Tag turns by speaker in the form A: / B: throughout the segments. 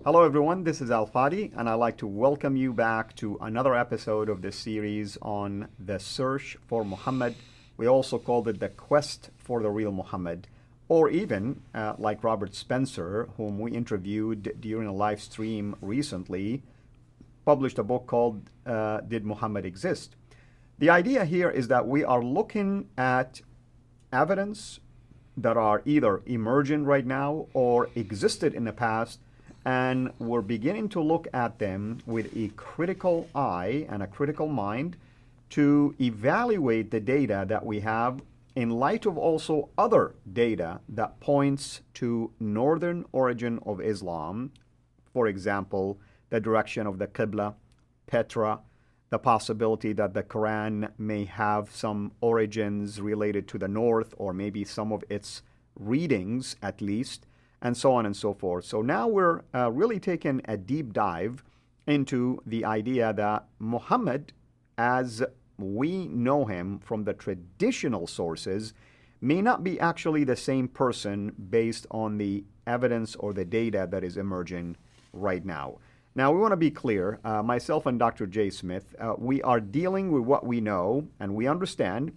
A: Hello, everyone. This is Al Fadi, and I'd like to welcome you back to another episode of this series on the search for Muhammad. We also called it the quest for the real Muhammad, or even like Robert Spencer, whom we interviewed during a live stream recently, published a book called Did Muhammad Exist? The idea here is that we are looking at evidence that are either emergent right now or existed in the past, and we're beginning to look at them with a critical eye and a critical mind to evaluate the data that we have in light of also other data that points to northern origin of Islam. For example, the direction of the Qibla, Petra, the possibility that the Quran may have some origins related to the north, or maybe some of its readings at least, and so on and so forth. So now we're really taking a deep dive into the idea that Muhammad, as we know him from the traditional sources, may not be actually the same person based on the evidence or the data that is emerging right now. Now, we want to be clear, myself and Dr. J. Smith, we are dealing with what we know and we understand.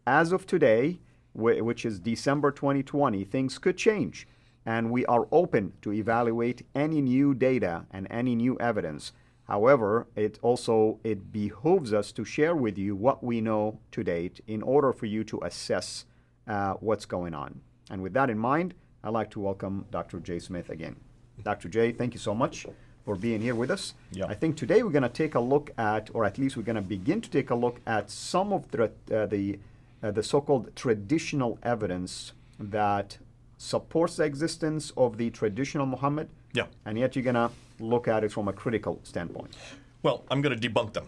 A: As of today, which is December 2020, things could change. And we are open to evaluate any new data and any new evidence. However, it behooves us to share with you what we know to date in order for you to assess what's going on. And with that in mind, I'd like to welcome Dr. J. Smith again. Dr. J, thank you so much for being here with us.
B: Yeah.
A: I think today we're going to take a look at, or at least we're going to begin to take a look at some of the so-called traditional evidence that supports the existence of the traditional Muhammad,
B: Yeah.
A: and yet you're going to look at it from a critical standpoint.
B: Well, I'm going to debunk them.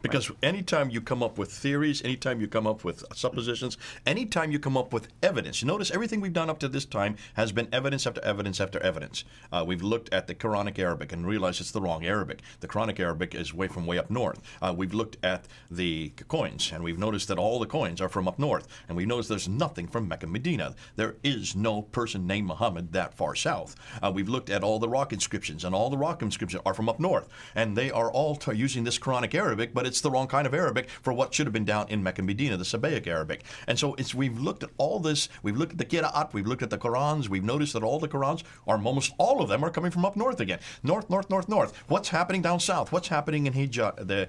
B: Because anytime you come up with theories, anytime you come up with suppositions, anytime you come up with evidence, you notice everything we've done up to this time has been evidence after evidence after evidence. We've looked at the Quranic Arabic and realized it's the wrong Arabic. The Quranic Arabic is way up north. We've looked at the coins, and we've noticed that all the coins are from up north. And we noticed there's nothing from Mecca, Medina. There is no person named Muhammad that far south. We've looked at all the rock inscriptions, and all the rock inscriptions are from up north. And they are all using this Quranic Arabic, but it's the wrong kind of Arabic for what should have been down in Mecca, Medina, the Sabbaic Arabic. And so we've looked at all this, we've looked at the Qira'at, we've looked at the Qurans, we've noticed that all the Qurans, or almost all of them, are coming from up north again. North. What's happening down south? What's happening in the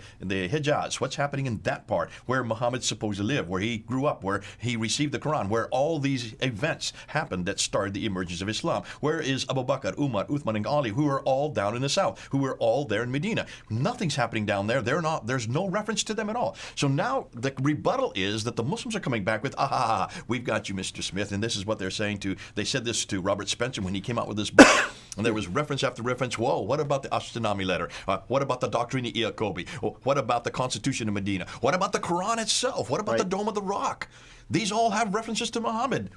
B: Hijaz? What's happening in that part where Muhammad's supposed to live, where he grew up, where he received the Quran, where all these events happened that started the emergence of Islam? Where is Abu Bakr, Umar, Uthman, and Ali, who are all down in the south, who are all there in Medina? Nothing's happening down there. There's no reference to them at all. So now the rebuttal is that the Muslims are coming back with, we've got you, Mr. Smith, and this is what they're saying they said this to Robert Spencer when he came out with this book, and there was reference after reference. Whoa, what about the Ashtiname letter? What about the Doctrine of Iacobi? What about the Constitution of Medina? What about the Quran itself? What about the Dome of the Rock? These all have references to Muhammad.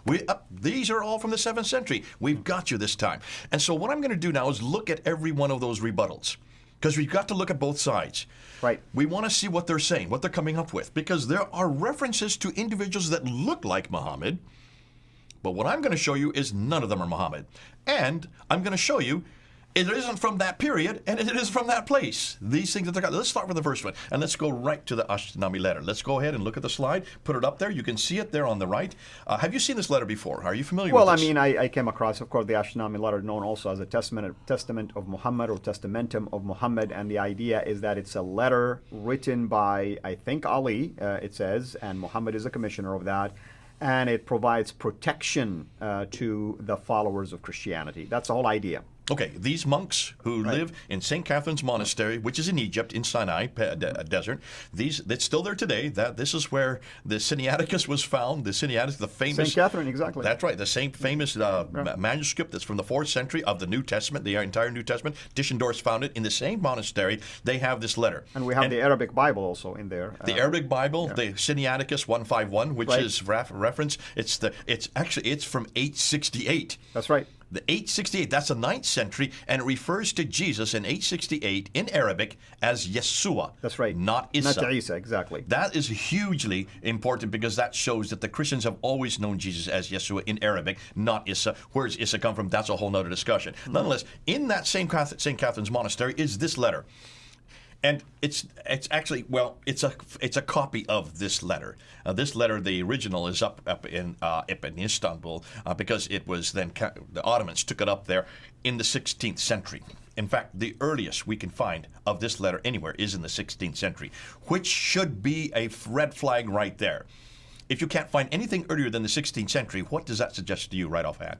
B: These are all from the 7th century. We've got you this time. And so what I'm going to do now is look at every one of those rebuttals, because we've got to look at both sides.
A: Right.
B: We want to see what they're saying, what they're coming up with, because there are references to individuals that look like Muhammad, but what I'm going to show you is none of them are Muhammad. And I'm going to show you it isn't from that period, and it is from that place. These things that they're got. Let's start with the first one, and let's go right to the Ashtiname letter. Let's go ahead and look at the slide, put it up there. You can see it there on the right. Have you seen this letter before? Are you familiar with this?
A: Well, I mean, I came across, of course, the Ashtiname letter, known also as a Testament of Muhammad, or Testamentum of Muhammad, and the idea is that it's a letter written by, I think, Ali, it says, and Muhammad is a commissioner of that, and it provides protection to the followers of Christianity. That's the whole idea.
B: Okay, these monks who live in St. Catherine's Monastery, which is in Egypt, in Sinai desert, that's still there today. This is where the Sinaiticus was found. The Sinaiticus, the famous...
A: St. Catherine, exactly.
B: That's right, the same famous manuscript that's from the 4th century of the New Testament, the entire New Testament. Tischendorf found it in the same monastery. They have this letter.
A: And we have the Arabic Bible also in there.
B: The Arabic Bible, the Sinaiticus 151, which is reference. It's from 868.
A: That's right.
B: The 868, that's the 9th century, and it refers to Jesus in 868 in Arabic as Yeshua.
A: That's right.
B: Not Isa.
A: Not Isa, exactly.
B: That is hugely important because that shows that the Christians have always known Jesus as Yeshua in Arabic, not Isa. Where does Isa come from? That's a whole nother discussion. Nonetheless, in that same St. Catherine's Monastery is this letter. And it's actually, well, it's a copy of this letter. This letter, the original, is up in Istanbul because it was then the Ottomans took it up there in the 16th century. In fact, the earliest we can find of this letter anywhere is in the 16th century, which should be a red flag right there. If you can't find anything earlier than the 16th century, what does that suggest to you right offhand?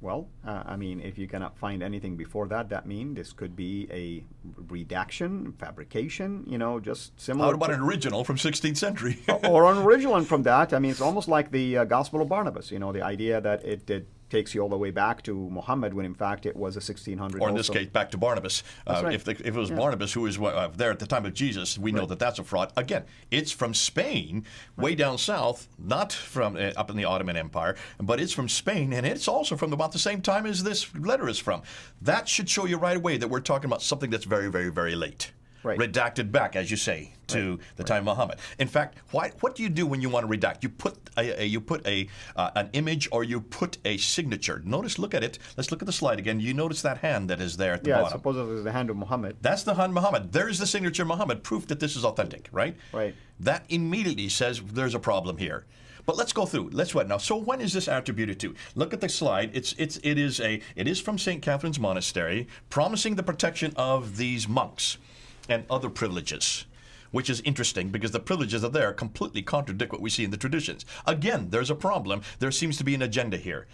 A: Well, I mean, if you cannot find anything before that, that means this could be a redaction, fabrication, just similar.
B: How about an original from 16th century?
A: Or an original from that. I mean, it's almost like the Gospel of Barnabas, the idea that it takes you all the way back to Muhammad when in fact it was a 1600.
B: Or in this case, back to Barnabas.
A: Right.
B: If it was Barnabas who was there at the time of Jesus, we know that that's a fraud. Again, it's from Spain, way down south, not from up in the Ottoman Empire, but it's from Spain, and it's also from about the same time as this letter is from. That should show you right away that we're talking about something that's very, very, very late.
A: Right.
B: Redacted back, as you say, to the time of Muhammad. In fact, what do you do when you want to redact? You put an image or you put a signature. Notice, look at it. Let's look at the slide again. You notice that hand that is there at the bottom.
A: Yeah, supposedly it's the hand of Muhammad.
B: That's the hand of Muhammad. There's the signature Muhammad, proof that this is authentic, right?
A: Right.
B: That immediately says there's a problem here. But let's go through. Let's what now? So when is this attributed to? Look at the slide. It is from St. Catherine's Monastery, promising the protection of these monks and other privileges, which is interesting because the privileges are there completely contradict what we see in the traditions. Again, there's a problem. There seems to be an agenda here.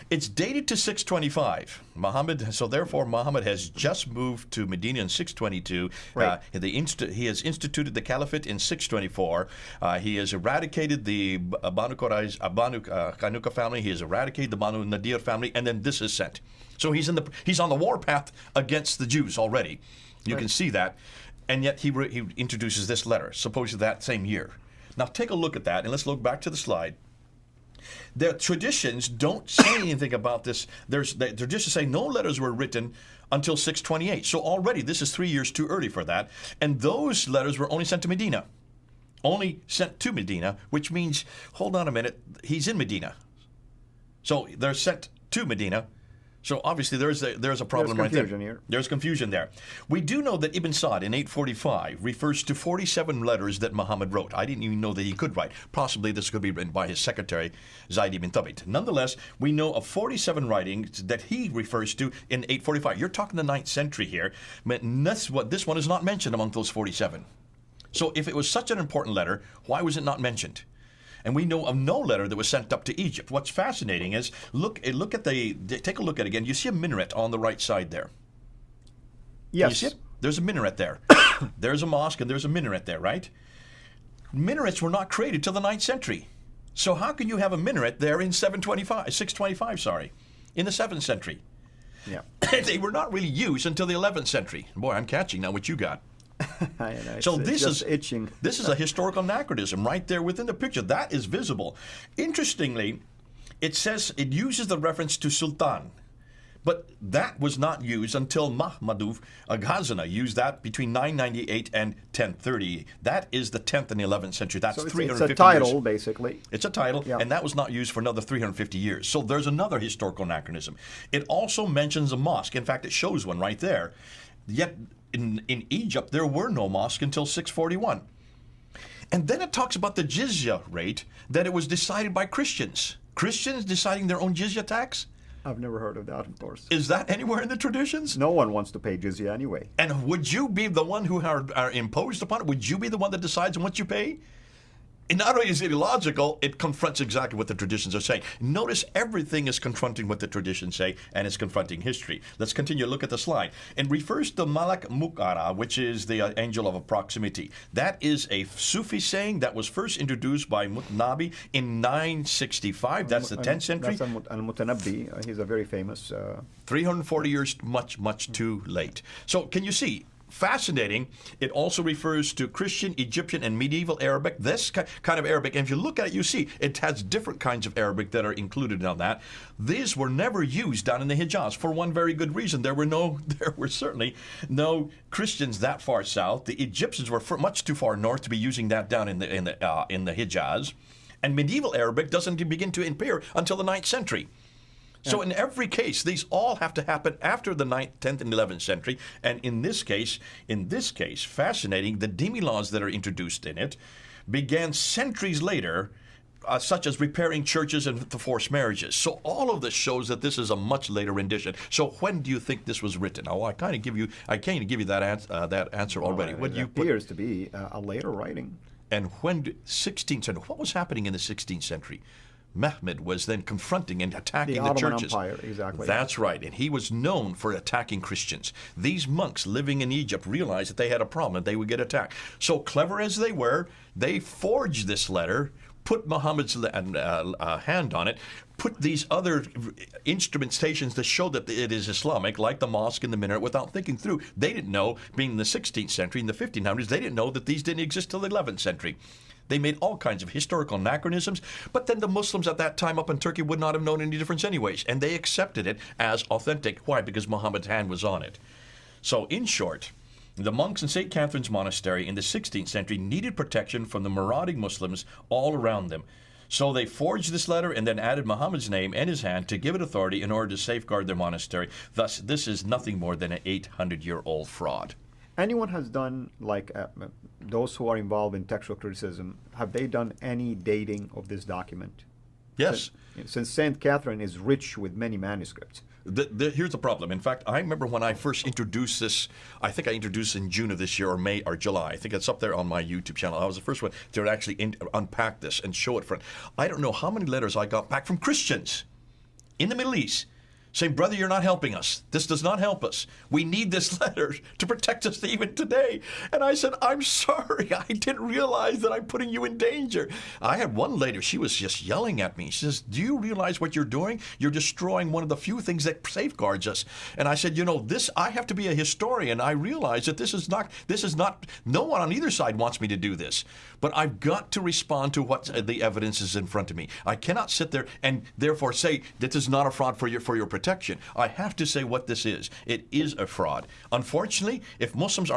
B: It's dated to 625. So therefore, Muhammad has just moved to Medina in 622.
A: Right.
B: He has instituted the caliphate in 624. He has eradicated the Banu Qanuqa family. He has eradicated the Banu Nadir family, and then this is sent. So he's on the warpath against the Jews already. You can see that. And yet he introduces this letter, supposedly that same year. Now take a look at that, and let's look back to the slide. The traditions don't say anything about this. They're just saying no letters were written until 628. So already this is 3 years too early for that. And those letters were only sent to Medina. Only sent to Medina, which means, hold on a minute, he's in Medina. So they're sent to Medina. So obviously there's a problem right there.
A: Here.
B: There's confusion there. We do know that Ibn Sa'd in 845 refers to 47 letters that Muhammad wrote. I didn't even know that he could write. Possibly this could be written by his secretary, Zayd ibn Thabit. Nonetheless, we know of 47 writings that he refers to in 845. You're talking the 9th century here. This one is not mentioned among those 47. So if it was such an important letter, why was it not mentioned? And we know of no letter that was sent up to Egypt. What's fascinating is take a look at it again. You see a minaret on the right side there.
A: Yes.
B: Can you see it? There's a minaret there. There's a mosque and there's a minaret there, right? Minarets were not created till the 9th century. So how can you have a minaret there in 625, in the 7th century?
A: Yeah.
B: They were not really used until the 11th century. Boy, I'm catching now what you got.
A: I know,
B: so this is
A: itching.
B: This is a historical anachronism right there within the picture. That is visible. Interestingly, it says it uses the reference to Sultan, but that was not used until Mahmud Ghazana used that between 998 and 1030. That is the 10th and the 11th century. That's 350 years.
A: It's a title, basically.
B: It's a title,
A: yeah.
B: And that was not used for another 350 years. So there's another historical anachronism. It also mentions a mosque. In fact, it shows one right there. Yet in Egypt, there were no mosques until 641. And then it talks about the jizya rate, that it was decided by Christians. Christians deciding their own jizya tax?
A: I've never heard of that, of course.
B: Is that anywhere in the traditions?
A: No one wants to pay jizya anyway.
B: And would you be the one who are imposed upon it? Would you be the one that decides on what you pay? And not only is it illogical, it confronts exactly what the traditions are saying. Notice everything is confronting what the traditions say, and it's confronting history. Let's continue. Look at the slide. It refers to Malak Muqara, which is the angel of proximity. That is a Sufi saying that was first introduced by Mutnabi in 965. That's the 10th century.
A: That's Al-Mutanabbi. He's a very famous...
B: 340 years, much too late. So can you see? fascinating, it also refers to Christian, Egyptian, and medieval Arabic. This kind of Arabic, and if you look at it, you see it has different kinds of Arabic that are included on that. These were never used down in the Hijaz for one very good reason. There were certainly no Christians that far south. The Egyptians were much too far north to be using that down in the Hijaz. And medieval Arabic doesn't begin to appear until the 9th century. So in every case, these all have to happen after the 9th, 10th, and 11th century. And in this case, fascinating, the demi-laws that are introduced in it began centuries later, such as repairing churches and the forced marriages. So all of this shows that this is a much later rendition. So when do you think this was written? Oh, I can't give you that answer already.
A: It appears to be a later writing.
B: And when 16th century? What was happening in the 16th century? Mehmed was then confronting and attacking the churches.
A: The Ottoman Empire, exactly.
B: That's right, and he was known for attacking Christians. These monks living in Egypt realized that they had a problem and they would get attacked. So clever as they were, they forged this letter, put Muhammad's hand on it, put these other instrumentations to show that it is Islamic, like the mosque and the minaret, without thinking through. They didn't know, being in the 16th century, in the 1500s, they didn't know that these didn't exist till the 11th century. They made all kinds of historical anachronisms, but then the Muslims at that time up in Turkey would not have known any difference anyways, and they accepted it as authentic. Why? Because Muhammad's hand was on it. So in short, the monks in St. Catherine's Monastery in the 16th century needed protection from the marauding Muslims all around them. So they forged this letter and then added Muhammad's name and his hand to give it authority in order to safeguard their monastery. Thus, this is nothing more than an 800-year-old fraud.
A: Anyone has done, like those who are involved in textual criticism, have they done any dating of this document?
B: Yes.
A: Since St. Catherine is rich with many manuscripts.
B: Here's the problem. In fact, I remember when I first introduced this, I think I introduced it in June of this year or May or July. I think it's up there on my YouTube channel. I was the first one to actually unpack this and show it for it. I don't know how many letters I got back from Christians in the Middle East saying, brother, you're not helping us. This does not help us. We need this letter to protect us even today. And I said, I'm sorry. I didn't realize that I'm putting you in danger. I had one lady, she was just yelling at me. She says, do you realize what you're doing? You're destroying one of the few things that safeguards us. And I said, you know, I have to be a historian. I realize that this is not, no one on either side wants me to do this. But I've got to respond to what the evidence is in front of me. I cannot sit there and therefore say that this is not a fraud for your protection. I have to say what this is. It is a fraud. Unfortunately, if Muslims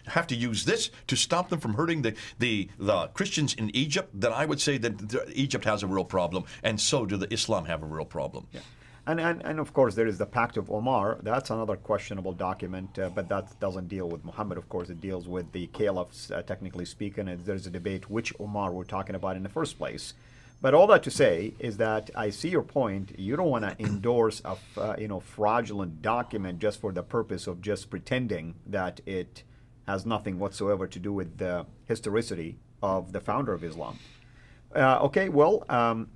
B: have to use this to stop them from hurting the Christians in Egypt, then I would say that Egypt has a real problem, and so do the Islam have a real problem.
A: Yeah. And of course, there is the Pact of Omar. That's another questionable document, but that doesn't deal with Muhammad. Of course, it deals with the caliphs, technically speaking, and there's a debate which Omar we're talking about in the first place. But all that to say is that I see your point. You don't want to endorse a fraudulent document just for the purpose of just pretending that it has nothing whatsoever to do with the historicity of the founder of Islam. Okay, well,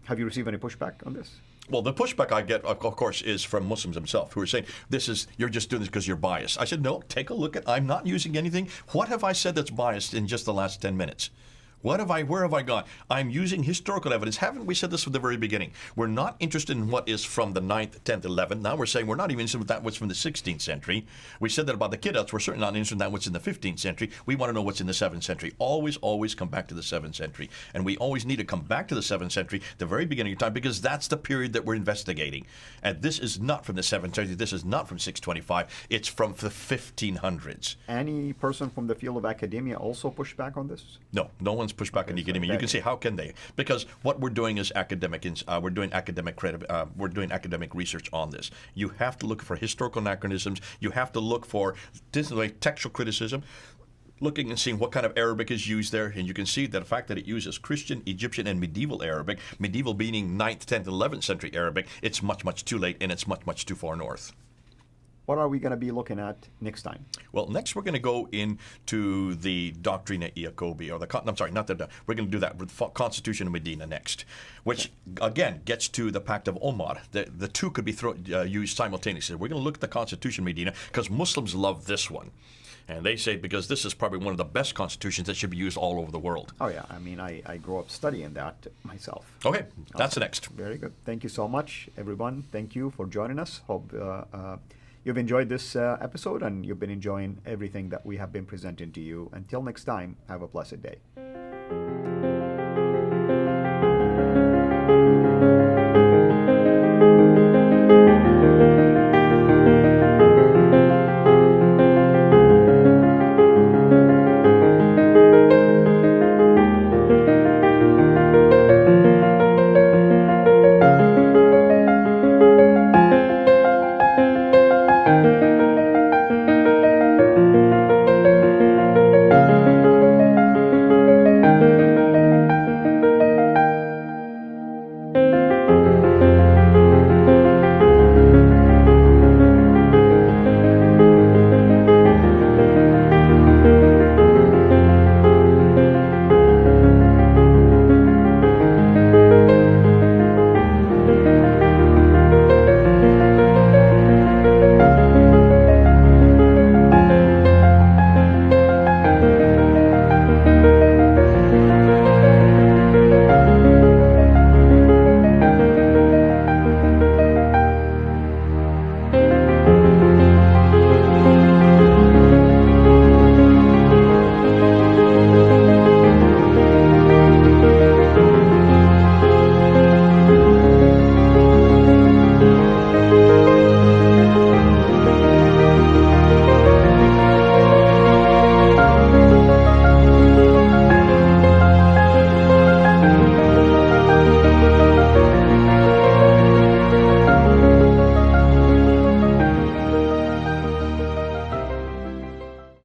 A: have you received any pushback on this?
B: Well, the pushback I get, of course, is from Muslims themselves who are saying, you're just doing this because you're biased. I said, no, take a look at, I'm not using anything. What have I said that's biased in just the last 10 minutes? Where have I gone? I'm using historical evidence. Haven't we said this from the very beginning? We're not interested in what is from the 9th, 10th, 11th. Now we're saying we're not even interested in that what's from the 16th century. We said that about the Kidduts. We're certainly not interested in that what's in the 15th century. We want to know what's in the 7th century. Always, always come back to the 7th century. And we always need to come back to the 7th century, the very beginning of time, because that's the period that we're investigating. And this is not from the 7th century. This is not from 625. It's from the 1500s.
A: Any person from the field of academia also pushed back on this?
B: No, no one's pushed back on academia. You can say, how can they? Because what we're doing is academic. We're doing academic research on this. You have to look for historical anachronisms. You have to look for textual criticism, looking and seeing what kind of Arabic is used there. And you can see that the fact that it uses Christian, Egyptian, and medieval Arabic, medieval meaning 9th, 10th, 11th century Arabic, it's much, much too late, and it's much, much too far north.
A: What are we going to be looking at next time?
B: Well, next we're going to go into the Doctrina Iacobi, or we're going to do that with Constitution of Medina next, which again gets to the Pact of Omar. The two could be used simultaneously. We're going to look at the Constitution of Medina because Muslims love this one. And they say because this is probably one of the best constitutions that should be used all over the world.
A: Oh, yeah. I mean, I grew up studying that myself.
B: Okay. That's the next.
A: Very good. Thank you so much, everyone. Thank you for joining us. Hope you've enjoyed this episode and you've been enjoying everything that we have been presenting to you. Until next time, have a blessed day.